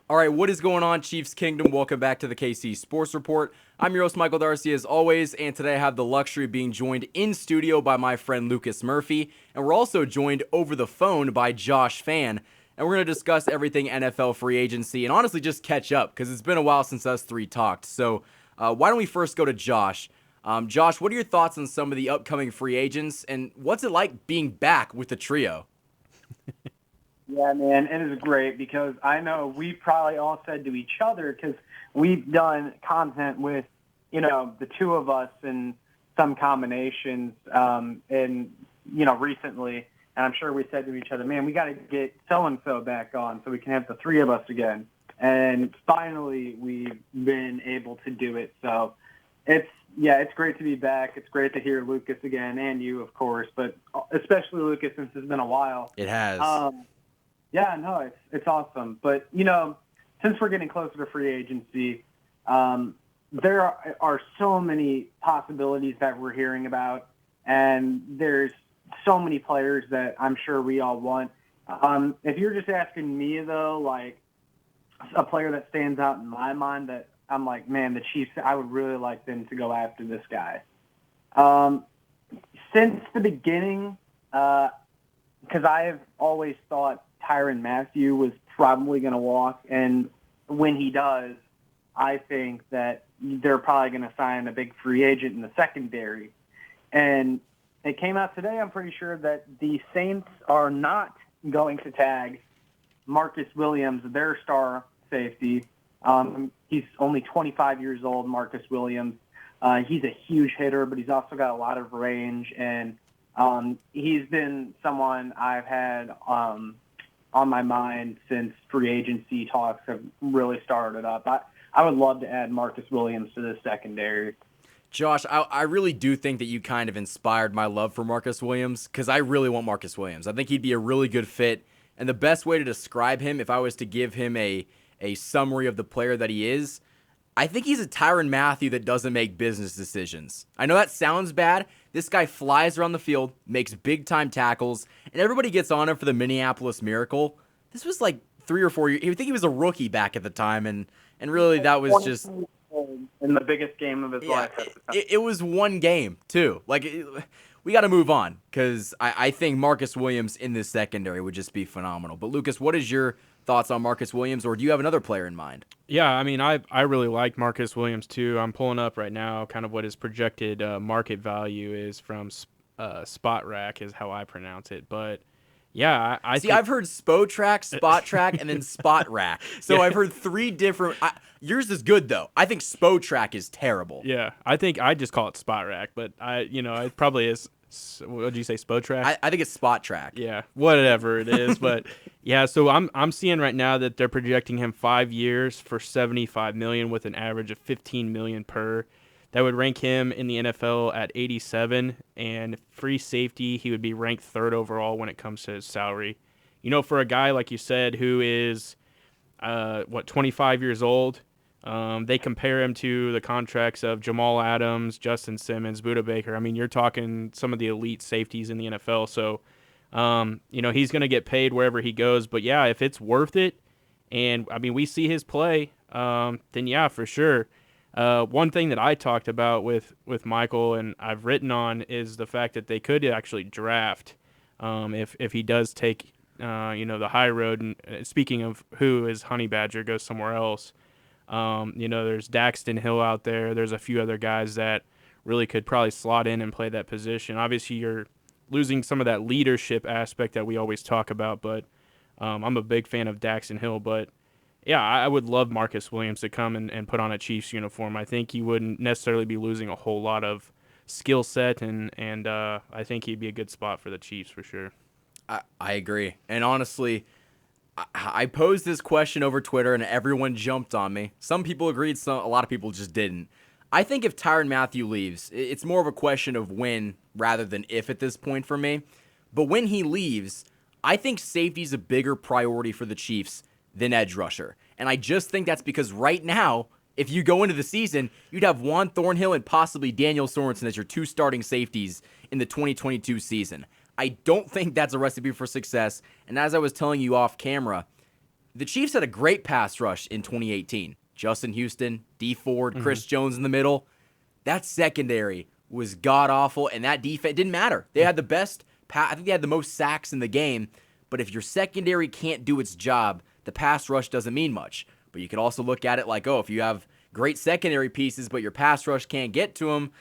All right, what is going on, Chiefs Kingdom? Welcome back to the KC Sports Report. I'm your host, Michael Darcy, as always, and today I have the luxury of being joined in studio by my friend Lucas Murphy, and we're also joined over the phone by Josh Fan, and we're going to discuss everything NFL free agency and honestly just catch up because it's been a while since us three talked. So why don't we first go to Josh? Josh, what are your thoughts on some of the upcoming free agents, and what's it like being back with the trio? Yeah, man, it is great because I know we probably all said to each other because we've done content with, the two of us in some combinations recently. And I'm sure we said to each other, man, we got to get so-and-so back on so we can have the three of us again. And finally, we've been able to do it. So it's great to be back. It's great to hear Lucas again and you, of course, but especially Lucas since it's been a while. It has. Yeah, no, it's awesome. But, since we're getting closer to free agency, there are so many possibilities that we're hearing about, and there's so many players that I'm sure we all want. If you're just asking me, though, like a player that stands out in my mind that I'm like, man, the Chiefs, I would really like them to go after this guy. Since the beginning, because I have always thought Tyrann Mathieu was probably going to walk, and when he does, I think that they're probably going to sign a big free agent in the secondary. And it came out today, I'm pretty sure, that the Saints are not going to tag Marcus Williams, their star safety. He's only 25 years old, Marcus Williams. He's a huge hitter, but he's also got a lot of range, and he's been someone I've had on my mind since free agency talks have really started up. I would love to add Marcus Williams to this secondary. Josh, I really do think that you kind of inspired my love for Marcus Williams because I really want Marcus Williams. I think he'd be a really good fit, and the best way to describe him, if I was to give him a summary of the player that he is, I think he's a Tyrann Mathieu that doesn't make business decisions. I know that sounds bad. This guy flies around the field, makes big-time tackles, and everybody gets on him for the Minneapolis Miracle. This was like 3 or 4 years. I think he was a rookie back at the time, and really that was just... in the biggest game of his life. It was one game, too. We got to move on, because I think Marcus Williams in this secondary would just be phenomenal. But, Lucas, what is your thoughts on Marcus Williams, or do you have another player in mind? Yeah, I mean, I really like Marcus Williams, too. I'm pulling up right now kind of what his projected market value is from Spot Rack is how I pronounce it. But, yeah, I've heard Spotrack, Spot Track, and then Spot Rack. So yeah. I've heard 3 different... yours is good, though. I think Spotrack is terrible. Yeah, I think I just call it Spot Rack, but it probably is... What did you say, Spotrack? I think it's Spot Track. Yeah, whatever it is, but yeah. So I'm seeing right now that they're projecting him 5 years for $75 million with an average of $15 million per. That would rank him in the NFL at 87, and free safety he would be ranked 3rd overall when it comes to his salary. For a guy like you said who is 25 years old. They compare him to the contracts of Jamal Adams, Justin Simmons, Budda Baker. I mean, you're talking some of the elite safeties in the NFL. So, he's going to get paid wherever he goes. But, yeah, if it's worth it, and, I mean, we see his play, then, yeah, for sure. One thing that I talked about with Michael and I've written on is the fact that they could actually draft if he does take, the high road. And speaking of who is Honey Badger, goes somewhere else. There's Daxton Hill out there. There's a few other guys that really could probably slot in and play that position. Obviously, you're losing some of that leadership aspect that we always talk about, but I'm a big fan of Daxton Hill. But, yeah, I would love Marcus Williams to come and put on a Chiefs uniform. I think he wouldn't necessarily be losing a whole lot of skill set, and I think he'd be a good spot for the Chiefs for sure. I agree. And honestly, I posed this question over Twitter, and everyone jumped on me. Some people agreed, a lot of people just didn't. I think if Tyrann Mathieu leaves, it's more of a question of when rather than if at this point for me. But when he leaves, I think safety's a bigger priority for the Chiefs than edge rusher. And I just think that's because right now, if you go into the season, you'd have Juan Thornhill and possibly Daniel Sorensen as your 2 starting safeties in the 2022 season. I don't think that's a recipe for success. And as I was telling you off camera, the Chiefs had a great pass rush in 2018. Justin Houston, D Ford, Chris Jones in the middle. That secondary was god-awful, and that defense didn't matter. They had the best I think they had the most sacks in the game, but if your secondary can't do its job, the pass rush doesn't mean much. But you could also look at it like, oh, if you have great secondary pieces, but your pass rush can't get to them,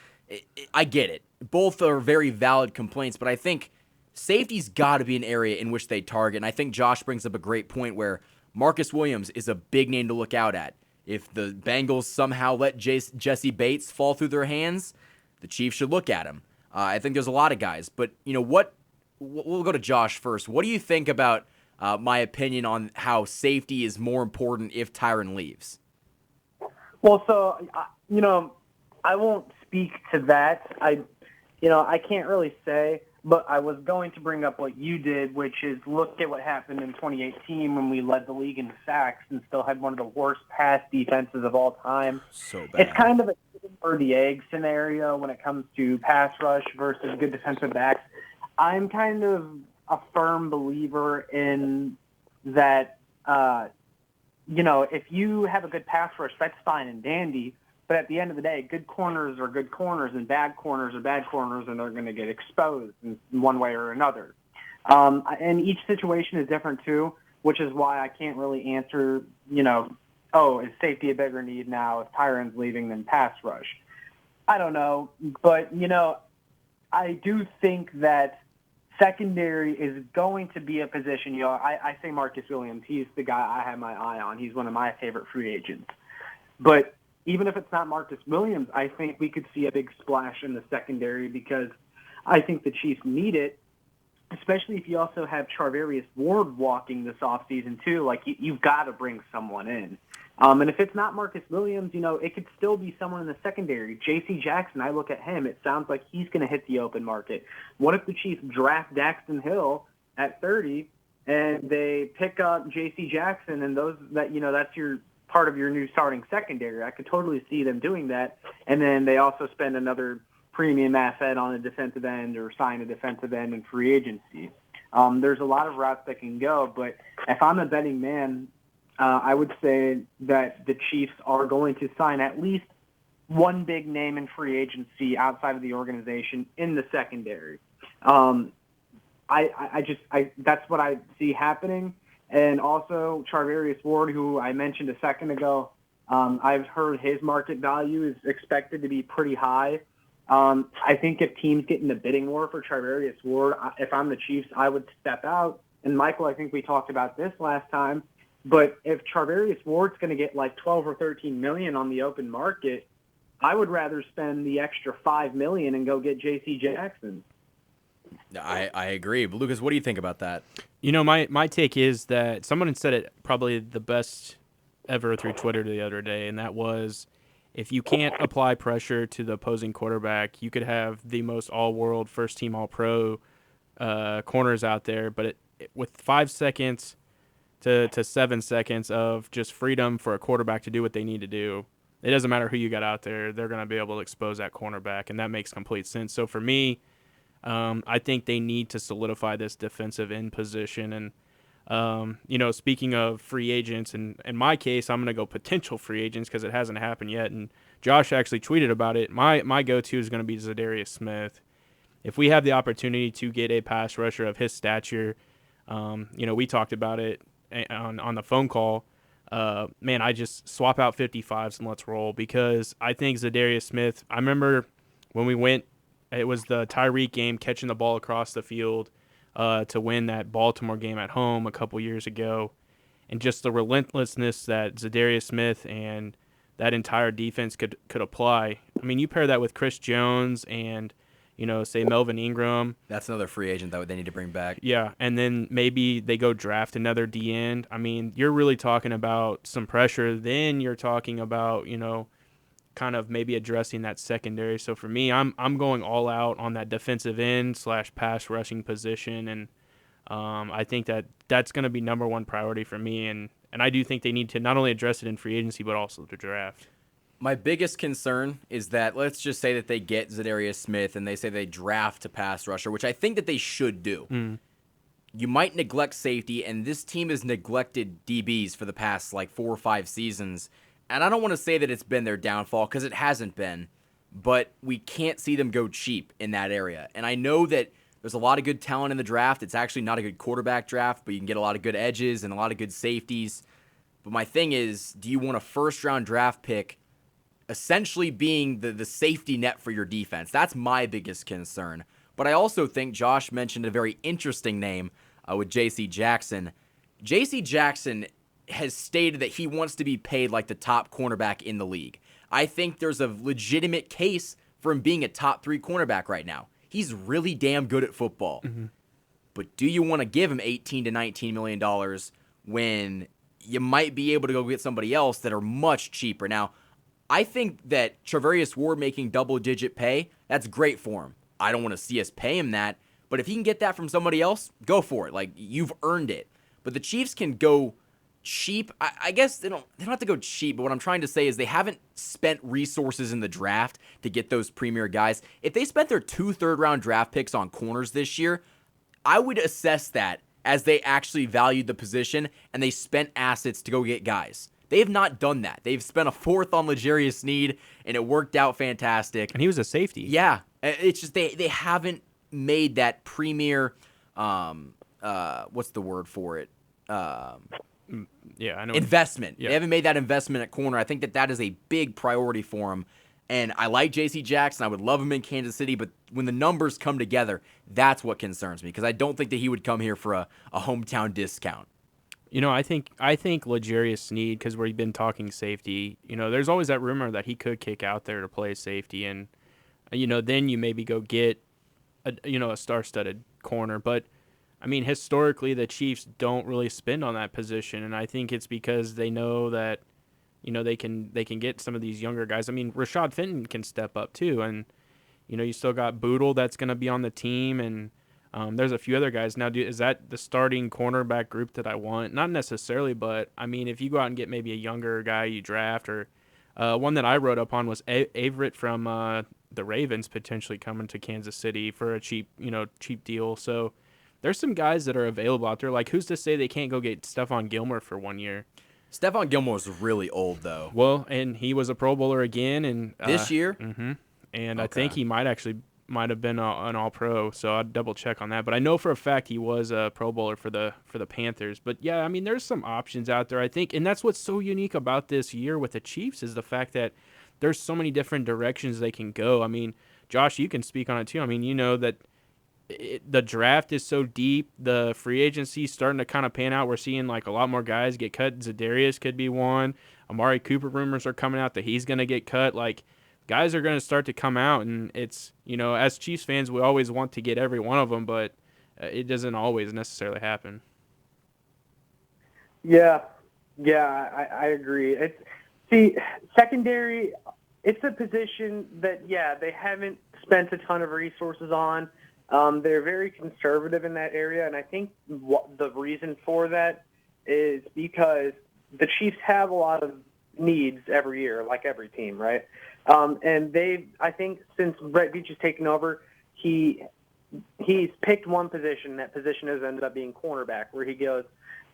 I get it. Both are very valid complaints, but I think safety's got to be an area in which they target, and I think Josh brings up a great point where Marcus Williams is a big name to look out at. If the Bengals somehow let Jesse Bates fall through their hands, the Chiefs should look at him. I think there's a lot of guys, but we'll go to Josh first. What do you think about my opinion on how safety is more important if Tyron leaves? Well, so, I won't speak to that. I can't really say, but I was going to bring up what you did, which is look at what happened in 2018 when we led the league in sacks and still had one of the worst pass defenses of all time. So bad. It's kind of a chicken or the egg scenario when it comes to pass rush versus good defensive backs. I'm kind of a firm believer in that, if you have a good pass rush, that's fine and dandy. But at the end of the day, good corners are good corners and bad corners are bad corners, and they're going to get exposed in one way or another. And each situation is different, too, which is why I can't really answer, is safety a bigger need now if Tyron's leaving than pass rush? I don't know. But, I do think that secondary is going to be a position. I say Marcus Williams. He's the guy I have my eye on. He's one of my favorite free agents. But even if it's not Marcus Williams, I think we could see a big splash in the secondary because I think the Chiefs need it, especially if you also have Charvarius Ward walking this offseason too. Like, you've got to bring someone in. And if it's not Marcus Williams, it could still be someone in the secondary. J.C. Jackson, I look at him, it sounds like he's going to hit the open market. What if the Chiefs draft Daxton Hill at 30 and they pick up J.C. Jackson and that's your part of your new starting secondary? I could totally see them doing that. And then they also spend another premium asset on a defensive end or sign a defensive end in free agency. There's a lot of routes that can go, but if I'm a betting man, I would say that the Chiefs are going to sign at least one big name in free agency outside of the organization in the secondary. That's what I see happening. And also Charvarius Ward, who I mentioned a second ago, I've heard his market value is expected to be pretty high. I think if teams get in the bidding war for Charvarius Ward, if I'm the Chiefs, I would step out. And Michael, I think we talked about this last time. But if Charvarius Ward's going to get like 12 or 13 million on the open market, I would rather spend the extra $5 million and go get J.C. Jackson. I agree. But Lucas, what do you think about that? My take is that someone said it probably the best ever through Twitter the other day, and that was if you can't apply pressure to the opposing quarterback, you could have the most all-world, first-team all-pro corners out there, but with 5 seconds to 7 seconds of just freedom for a quarterback to do what they need to do, it doesn't matter who you got out there, they're going to be able to expose that cornerback, and that makes complete sense. So for me, I think they need to solidify this defensive end position. And, speaking of free agents, and in my case, I'm going to go potential free agents because it hasn't happened yet. And Josh actually tweeted about it. My go-to is going to be Zadaria Smith. If we have the opportunity to get a pass rusher of his stature, we talked about it on the phone call. I just swap out 55s and let's roll, because I think Zadaria Smith, I remember when we went, it was the Tyreek game, catching the ball across the field to win that Baltimore game at home a couple years ago, and just the relentlessness that Zadaria Smith and that entire defense could apply. I mean, you pair that with Chris Jones and, say Melvin Ingram. That's another free agent that they need to bring back. Yeah, and then maybe they go draft another D-end. I mean, you're really talking about some pressure. Then you're talking about, kind of maybe addressing that secondary. So for me, I'm going all out on that defensive end / pass rushing position, and I think that's going to be number one priority for me. And I do think they need to not only address it in free agency, but also to draft. My biggest concern is that, let's just say that they get Zadaria Smith and they say they draft a pass rusher, which I think that they should do. you might neglect safety, and this team has neglected DBs for the past like 4 or 5 seasons. And I don't want to say that it's been their downfall, because it hasn't been, but we can't see them go cheap in that area. And I know that there's a lot of good talent in the draft. It's actually not a good quarterback draft, but you can get a lot of good edges and a lot of good safeties. But my thing is, do you want a first-round draft pick essentially being the safety net for your defense? That's my biggest concern. But I also think Josh mentioned a very interesting name with J.C. Jackson. J.C. Jackson has stated that he wants to be paid like the top cornerback in the league. I think there's a legitimate case for him being a top 3 cornerback right now. He's really damn good at football. Mm-hmm. But do you want to give him $18 to $19 million when you might be able to go get somebody else that are much cheaper? Now, I think that Charvarius Ward making double-digit pay, that's great for him. I don't want to see us pay him that, but if he can get that from somebody else, go for it. Like, you've earned it. But the Chiefs can go cheap. I guess they don't have to go cheap, but what I'm trying to say is they haven't spent resources in the draft to get those premier guys. If they spent their 2 third-round draft picks on corners this year, I would assess that as they actually valued the position and they spent assets to go get guys. They have not done that. They've spent a 4th on Zadaria Smith, and it worked out fantastic. And he was a safety. Yeah. It's just they haven't made that premier, what's the word for it? Yeah, I know. Investment. Yeah. They haven't made that investment at corner. I think that is a big priority for him. And I like J.C. Jackson. I would love him in Kansas City, but when the numbers come together, that's what concerns me, because I don't think that he would come here for a hometown discount. You know, I think Zadaria Smith, because we've been talking safety, you know, there's always that rumor that he could kick out there to play safety, and, you know, then you maybe go get a star-studded corner. But, I mean, historically, the Chiefs don't really spend on that position, and I think it's because they know that, you know, they can get some of these younger guys. I mean, Rashad Fenton can step up too, and, you know, you still got Boodle that's going to be on the team, and there's a few other guys. Now, is that the starting cornerback group that I want? Not necessarily, but, I mean, if you go out and get maybe a younger guy you draft, or one that I wrote up on was Averett from the Ravens potentially coming to Kansas City for a cheap deal. So there's some guys that are available out there. Like, who's to say they can't go get Stefan Gilmore for 1 year? Stefan Gilmore is really old, though. Well, and he was a Pro Bowler again. And this year? Mm-hmm. And okay. I think he might have been an All-Pro, so I'd double-check on that. But I know for a fact he was a Pro Bowler for the Panthers. But, yeah, I mean, there's some options out there, I think. And that's what's so unique about this year with the Chiefs is the fact that there's so many different directions they can go. I mean, Josh, you can speak on it too. I mean, you know that the draft is so deep. The free agency is starting to kind of pan out. We're seeing like a lot more guys get cut. Zadarius could be one. Amari Cooper rumors are coming out that he's going to get cut. Like, guys are going to start to come out, and it's, you know, as Chiefs fans, we always want to get every one of them, but it doesn't always necessarily happen. Yeah, I agree. Secondary, it's a position that, they haven't spent a ton of resources on. They're very conservative in that area, and I think the reason for that is because the Chiefs have a lot of needs every year, like every team, right? And I think since Brett Veach has taken over, he's picked one position. That position has ended up being cornerback, where he goes,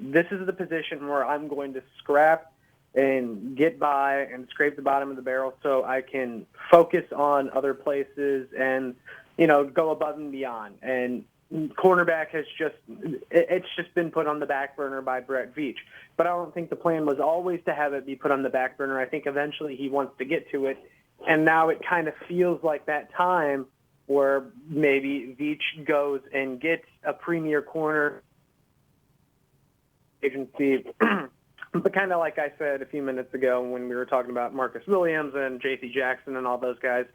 this is the position where I'm going to scrap and get by and scrape the bottom of the barrel so I can focus on other places and, you know, go above and beyond. And cornerback it's just been put on the back burner by Brett Veach. But I don't think the plan was always to have it be put on the back burner. I think eventually he wants to get to it. And now it kind of feels like that time where maybe Veach goes and gets a premier corner agency. But kind of like I said a few minutes ago when we were talking about Marcus Williams and J.C. Jackson and all those guys,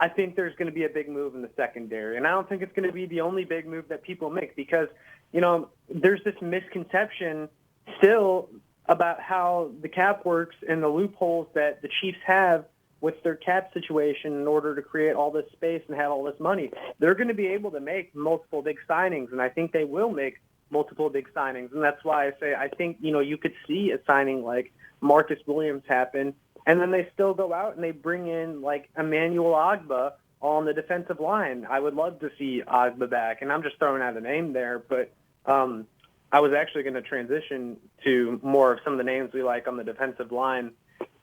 I think there's going to be a big move in the secondary. And I don't think it's going to be the only big move that people make because, you know, there's this misconception still about how the cap works and the loopholes that the Chiefs have with their cap situation in order to create all this space and have all this money. They're going to be able to make multiple big signings, and I think they will make multiple big signings. And that's why I say I think, you know, you could see a signing like Marcus Williams happen, and then they still go out and they bring in like Emmanuel Ogbah on the defensive line. I would love to see Ogbah back, and I'm just throwing out a name there, but I was actually going to transition to more of some of the names we like on the defensive line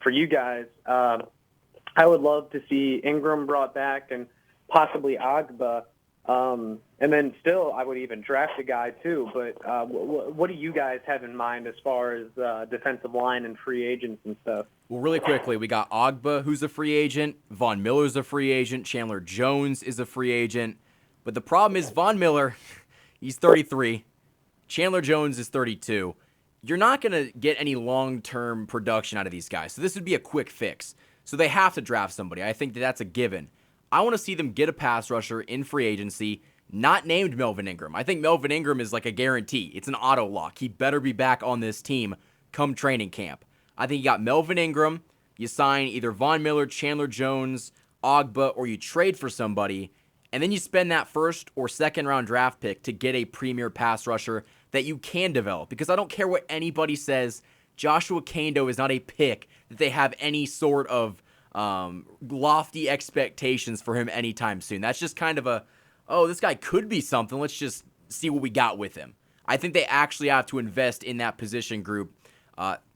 for you guys. I would love to see Ingram brought back and possibly Agba. And then still, I would even draft a guy too. But what do you guys have in mind as far as defensive line and free agents and stuff? Well, really quickly, we got Agba, who's a free agent. Von Miller's a free agent. Chandler Jones is a free agent. But the problem is Von Miller, he's 33. Chandler Jones is 32. You're not going to get any long-term production out of these guys. So this would be a quick fix. So they have to draft somebody. I think that's a given. I want to see them get a pass rusher in free agency, not named Melvin Ingram. I think Melvin Ingram is like a guarantee. It's an auto lock. He better be back on this team come training camp. I think you got Melvin Ingram. You sign either Von Miller, Chandler Jones, Agba, or you trade for somebody, and then you spend that first or second round draft pick to get a premier pass rusher that you can develop. Because I don't care what anybody says, Joshua Kando is not a pick that they have any sort of lofty expectations for him anytime soon. That's just kind of this guy could be something. Let's just see what we got with him. I think they actually have to invest in that position group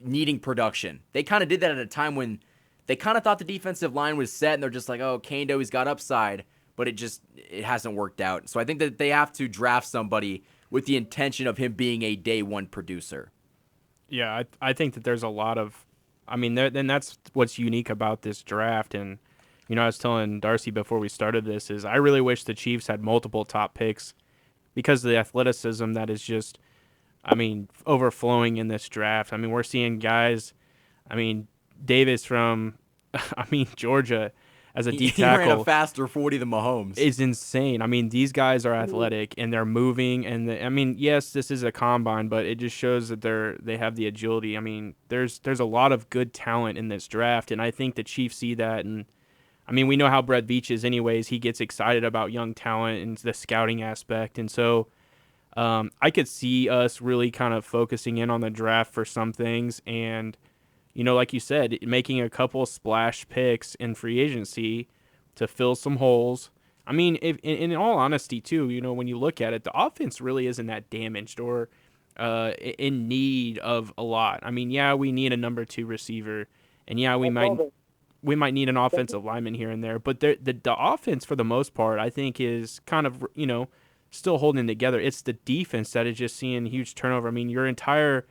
needing production. They kind of did that at a time when they kind of thought the defensive line was set, and they're just like, oh, Kando, he's got upside, but it hasn't worked out. So I think that they have to draft somebody with the intention of him being a day one producer. Yeah, I think that there's a lot of, then that's what's unique about this draft. And, I was telling Darcy before we started this is I really wish the Chiefs had multiple top picks because of the athleticism that is just, overflowing in this draft. We're seeing guys, Davis from, Georgia as a D tackle. He ran a faster 40 than Mahomes. Is insane. These guys are athletic and they're moving. And yes, this is a combine, but it just shows that they have the agility. There's a lot of good talent in this draft, and I think the Chiefs see that. And we know how Brett Veach is, anyways. He gets excited about young talent and the scouting aspect, and so I could see us really kind of focusing in on the draft for some things, and like you said, making a couple splash picks in free agency to fill some holes. In all honesty, too, when you look at it, the offense really isn't that damaged or in need of a lot. Yeah, we need a number 2 receiver, and yeah, we might need an offensive lineman here and there, but the offense for the most part, I think, is kind of still holding together. It's the defense that is just seeing huge turnover. Your entire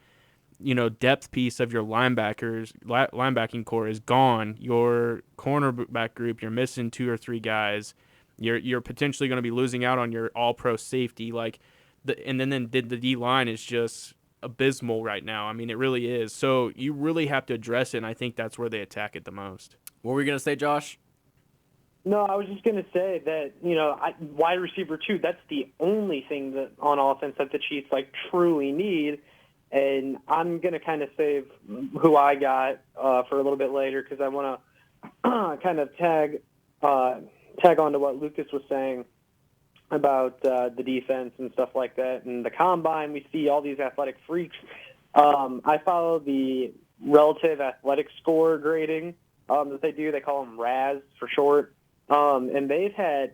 depth piece of your linebacking core is gone. Your cornerback group, you're missing 2 or 3 guys. You're potentially going to be losing out on your all-pro safety. And then the D line is just abysmal right now. It really is. So you really have to address it, and I think that's where they attack it the most. What were you going to say, Josh? No, I was just going to say that, wide receiver 2, that's the only thing that on offense that the Chiefs truly need. And I'm going to kind of save who I got for a little bit later because I want to kind of tag on to what Lucas was saying about the defense and stuff like that. And the combine, we see all these athletic freaks. I follow the relative athletic score grading that they do. They call them RAS for short. And they've had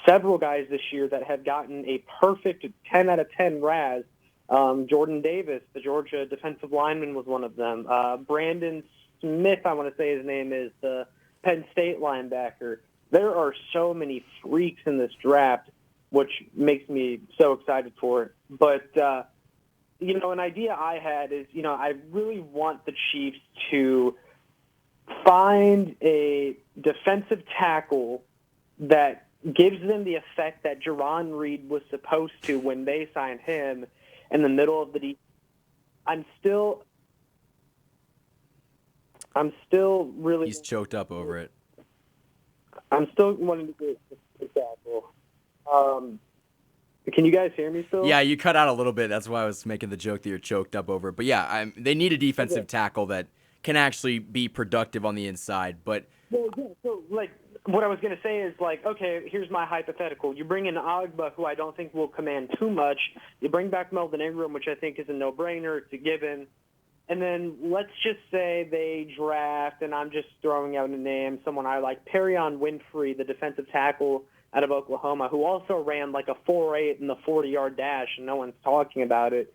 several guys this year that have gotten a perfect 10 out of 10 RAS. Jordan Davis, the Georgia defensive lineman, was one of them. Brandon Smith, I want to say his name is, the Penn State linebacker. There are so many freaks in this draft, which makes me so excited for it. But, an idea I had is, I really want the Chiefs to find a defensive tackle that gives them the effect that Jerron Reed was supposed to when they signed him in the middle of the I'm still really... He's choked up over it. I'm still wanting to get a tackle. Can you guys hear me still? Yeah, you cut out a little bit. That's why I was making the joke that you're choked up over it. But yeah, they need a defensive tackle that can actually be productive on the inside. But so what I was going to say is okay, here's my hypothetical. You bring in Agba, who I don't think will command too much. You bring back Melvin Ingram, which I think is a no-brainer. It's a given. And then let's just say they draft, and I'm just throwing out a name, someone I like, Perrian Winfrey, the defensive tackle out of Oklahoma, who also ran like a 4.8 in the 40-yard dash, and no one's talking about it.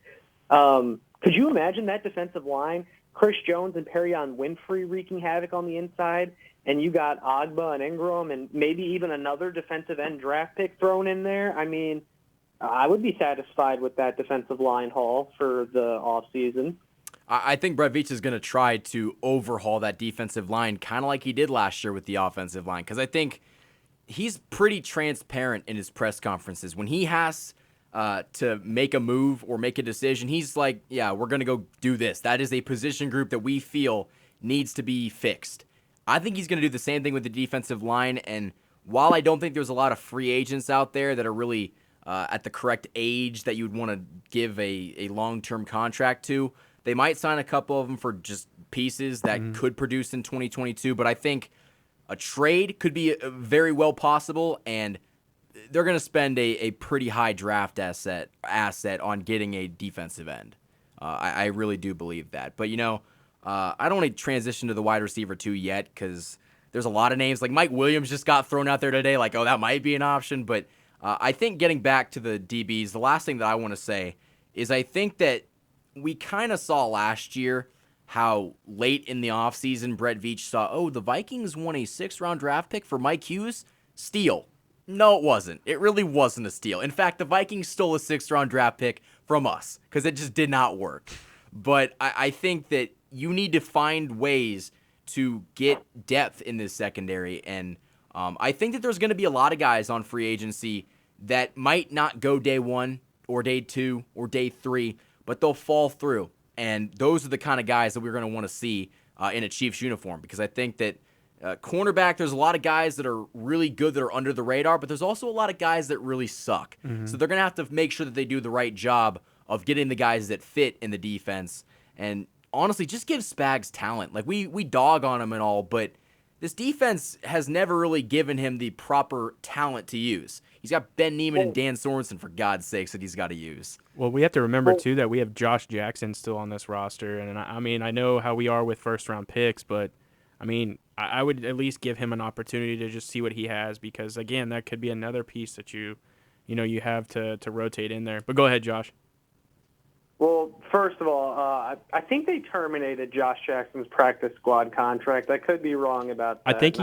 Could you imagine that defensive line? Chris Jones and Perrian Winfrey wreaking havoc on the inside, and you got Agba and Ingram and maybe even another defensive end draft pick thrown in there. I mean, I would be satisfied with that defensive line haul for the offseason. I think Brett Veach is going to try to overhaul that defensive line kind of like he did last year with the offensive line, because I think he's pretty transparent in his press conferences. When he has to make a move or make a decision, he's like, yeah, we're going to go do this. That is a position group that we feel needs to be fixed. I think he's going to do the same thing with the defensive line, and while I don't think there's a lot of free agents out there that are really at the correct age that you'd want to give a long-term contract to, they might sign a couple of them for just pieces that could produce in 2022, but I think a trade could be very well possible, and they're going to spend a pretty high draft asset on getting a defensive end. I really do believe that. But, I don't want to transition to the wide receiver 2 yet, because there's a lot of names. Like Mike Williams just got thrown out there today, like, oh, that might be an option. But I think getting back to the DBs, the last thing that I want to say is I think that we kind of saw last year how late in the offseason Brett Veach saw, oh, the Vikings won a 6th-round draft pick for Mike Hughes. Steal. No, it wasn't. It really wasn't a steal. In fact, the Vikings stole a 6th-round draft pick from us because it just did not work. But I think that you need to find ways to get depth in this secondary. And I think that there's going to be a lot of guys on free agency that might not go day 1 or day 2 or day 3, but they'll fall through. And those are the kind of guys that we're going to want to see in a Chiefs uniform, because I think that cornerback, there's a lot of guys that are really good that are under the radar, but there's also a lot of guys that really suck. So they're going to have to make sure that they do the right job of getting the guys that fit in the defense. And honestly, just give Spags talent. Like, we dog on him and all, but this defense has never really given him the proper talent to use. He's got Ben Neiman and Dan Sorensen, for God's sakes, that he's got to use. Well, we have to remember, too, that we have Josh Jackson still on this roster. And, I mean, I know how we are with first-round picks, but, I mean, I would at least give him an opportunity to just see what he has, because, again, that could be another piece that you have to rotate in there. But go ahead, Josh. Well, first of all, I think they terminated Josh Jackson's practice squad contract. I could be wrong about that. I think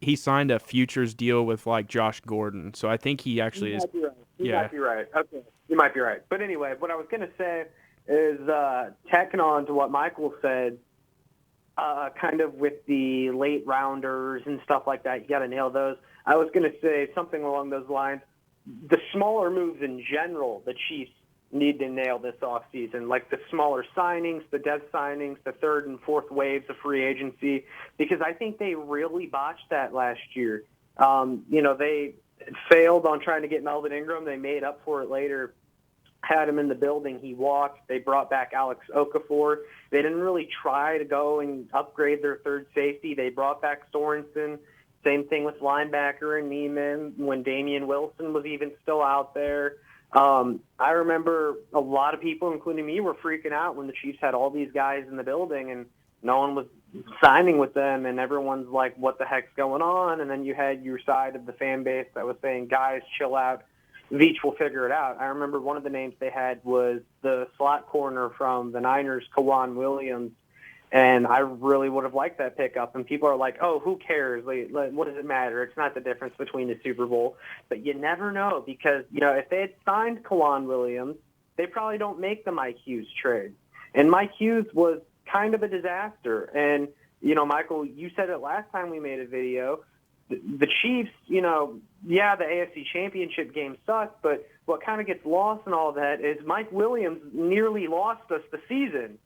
he signed a futures deal with, like, Josh Gordon. So I think he actually is. You might be right. Okay, you might be right. But anyway, what I was going to say is tacking on to what Michael said, kind of with the late rounders and stuff like that. You got to nail those. I was going to say something along those lines. The smaller moves in general, the Chiefs need to nail this offseason, like the smaller signings, the depth signings, the 3rd and 4th waves of free agency, because I think they really botched that last year. They failed on trying to get Melvin Ingram. They made up for it later, had him in the building. He walked. They brought back Alex Okafor. They didn't really try to go and upgrade their 3rd safety. They brought back Sorensen. Same thing with linebacker and Neiman when Damian Wilson was even still out there. I remember a lot of people, including me, were freaking out when the Chiefs had all these guys in the building and no one was signing with them, and everyone's like, what the heck's going on? And then you had your side of the fan base that was saying, guys, chill out. Veach will figure it out. I remember one of the names they had was the slot corner from the Niners, Godwin Williams, and I really would have liked that pickup. And people are like, oh, who cares? What does it matter? It's not the difference between the Super Bowl. But you never know, because, if they had signed Godwin Williams, they probably don't make the Mike Hughes trade. And Mike Hughes was kind of a disaster. And, Michael, you said it last time we made a video. The Chiefs, the AFC Championship game sucked, but what kind of gets lost in all that is Mike Williams nearly lost us the season.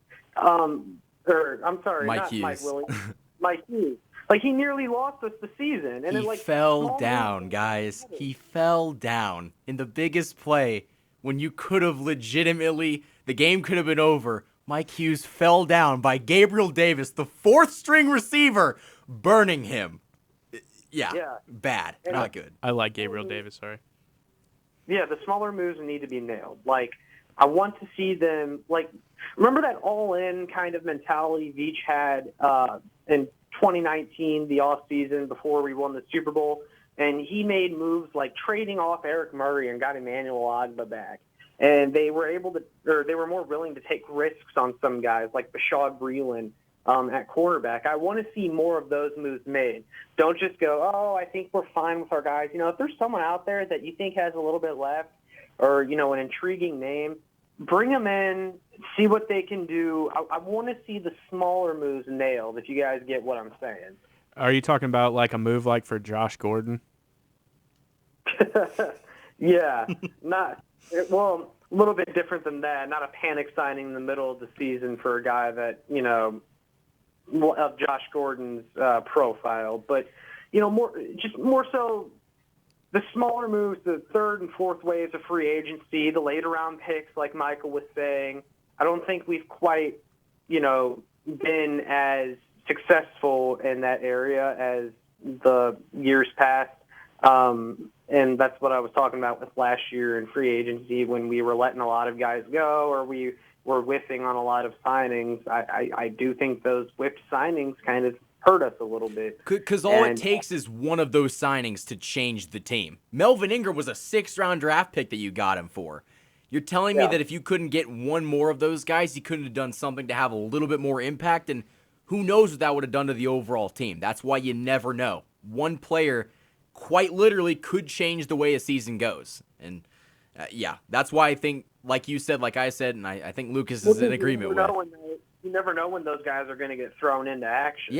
Mike Hughes. Mike Williams. Mike Hughes. Like, he nearly lost us the season. And he fell down, guys. He fell down in the biggest play when you could have legitimately, the game could have been over. Mike Hughes fell down by Gabriel Davis, the 4th-string receiver, burning him. Yeah. Bad. Not good. I like Gabriel Davis, sorry. Yeah, the smaller moves need to be nailed. Like, I want to see them, remember that all-in kind of mentality Veach had in 2019, the offseason, before we won the Super Bowl? And he made moves like trading off Eric Murray and got Emmanuel Ogbah back. And they were more willing to take risks on some guys like Bashaud Breeland at quarterback. I want to see more of those moves made. Don't just go, oh, I think we're fine with our guys. If there's someone out there that you think has a little bit left or, an intriguing name, bring them in, see what they can do. I want to see the smaller moves nailed, if you guys get what I'm saying. Are you talking about like a move like for Josh Gordon? Yeah, a little bit different than that. Not a panic signing in the middle of the season for a guy that, of Josh Gordon's profile. But, more so the smaller moves, the third and fourth waves of free agency, the later round picks, like Michael was saying. I don't think we've quite, been as successful in that area as the years past. And that's what I was talking about with last year in free agency when we were letting a lot of guys go or we were whiffing on a lot of signings. I do think those whiffed signings kind of hurt us a little bit. Because all it takes is one of those signings to change the team. Melvin Ingram was a 6th-round draft pick that you got him for. You're telling me that if you couldn't get one more of those guys, you couldn't have done something to have a little bit more impact, and who knows what that would have done to the overall team. That's why you never know. One player quite literally could change the way a season goes. And, that's why I think, like you said, like I said, and I think Lucas is in agreement with it. You never know when those guys are going to get thrown into action.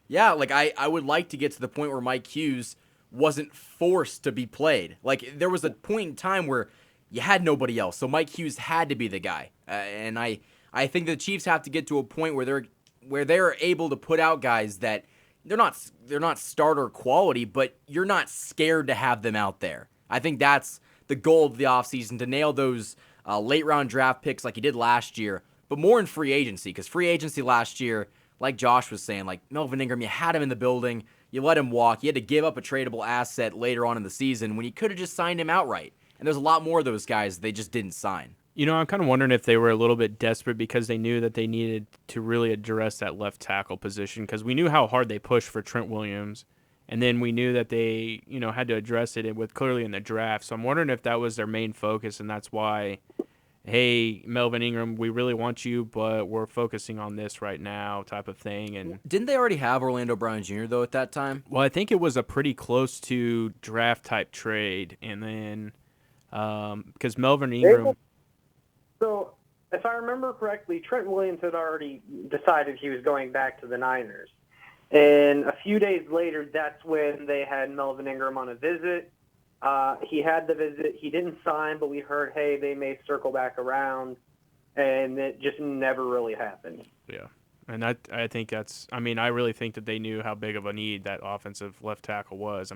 Yeah, like I would like to get to the point where Mike Hughes wasn't forced to be played. Like, there was a point in time where you had nobody else, so Mike Hughes had to be the guy. And I think the Chiefs have to get to a point where they're able to put out guys that they're not starter quality, but you're not scared to have them out there. I think that's the goal of the offseason, to nail those late-round draft picks like you did last year, but more in free agency, because free agency last year, like Josh was saying, like Melvin Ingram, you had him in the building, you let him walk, you had to give up a tradable asset later on in the season when you could have just signed him outright. And there's a lot more of those guys they just didn't sign. I'm kind of wondering if they were a little bit desperate because they knew that they needed to really address that left tackle position, because we knew how hard they pushed for Trent Williams, and then we knew that they, had to address it with clearly in the draft. So I'm wondering if that was their main focus, and that's why, hey, Melvin Ingram, we really want you, but we're focusing on this right now type of thing. And didn't they already have Orlando Brown Jr., though, at that time? Well, I think it was a pretty close to draft-type trade, and then because Melvin Ingram... So, if I remember correctly, Trent Williams had already decided he was going back to the Niners. And a few days later, that's when they had Melvin Ingram on a visit. He had the visit. He didn't sign, but we heard, hey, they may circle back around. And it just never really happened. Yeah. And I think I really think that they knew how big of a need that offensive left tackle was.